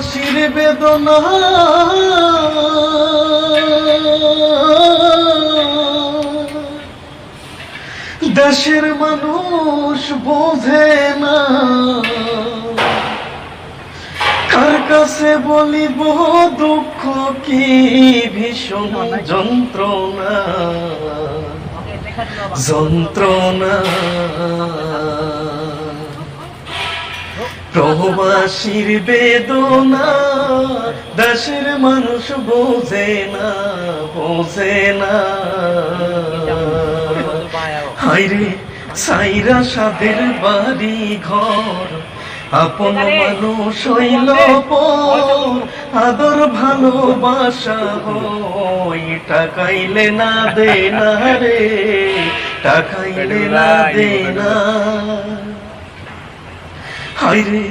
প্রবাসীর বেদনা দেশের মানুষ বোঝে না, কার কাছে বলিব দুঃখ কি ভীষণ যন্ত্রণা যন্ত্রণা। প্রবাসীর বেদনা দেশের মানুষ বোঝে না বোঝে না। হায়রে সাইরা সাদের বাড়ি ঘর, আপন মানুষ হইল পর, আদর ভালোবাসা হই টাকাইলে না দে না রে, টাকাইলে না দে না। হায়রে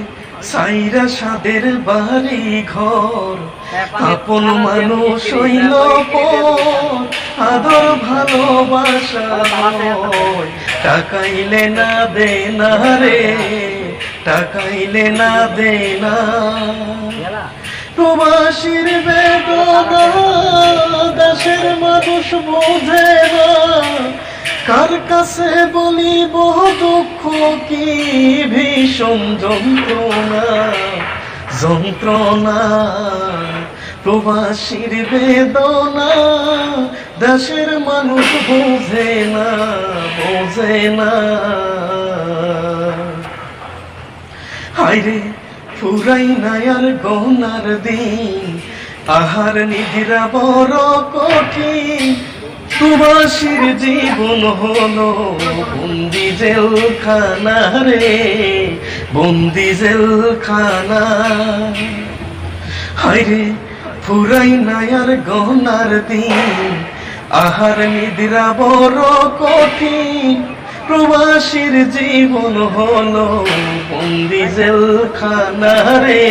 সাইরা সাদের বাড়ি ঘর, আপন মানুষ হইল পর, আদর ভালোবাসা হই টাকাইলে না দে না রে, টাকাইলে না দে না। প্রবাসীর বেদনা দেশের মানুষ বোঝে না, কার কাছে বলিব দুঃখ কি ভীষণ যন্ত্রণা যন্ত্রণা। প্রবাসীর বেদনা দেশের মানুষ বোঝে না বোঝে না। হায়রে ফুরাই নায়ার গনার দিন, আহার নিদ্রা বড় কঠিন। প্রবাসীর জীবন হলো বন্দি জেলখানা রে, বন্দি জেলখানা। হায়রে ফুরাই নায়ার গনার দিন, আহার নিদ্রা বড় কঠিন। প্রবাসীর জীবন হলো বন্দি জেলখানা রে,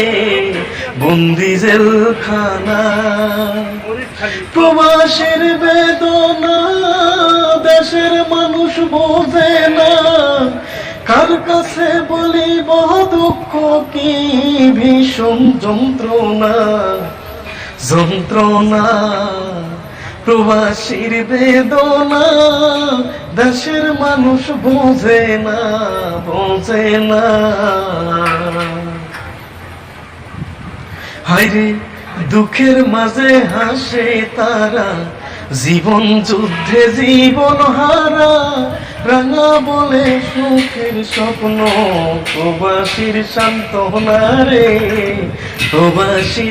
বন্দি জেলখানা। প্রবাসীর বেদনা দেশের মানুষ বোঝে না, কার কাছে বলিব দুঃখ কি ভীষণ যন্ত্রণা যন্ত্রণা। প্রবাসীর বেদনা দেশের মানুষ বোঝে না বোঝে না। হায়রে দুঃখের মাঝে হাসে তারা, জীবন যুদ্ধে জীবন হারা। রাঙা বলে সুখের স্বপ্ন প্রবাসীর সান্ত্বনা রে, প্রবাসীর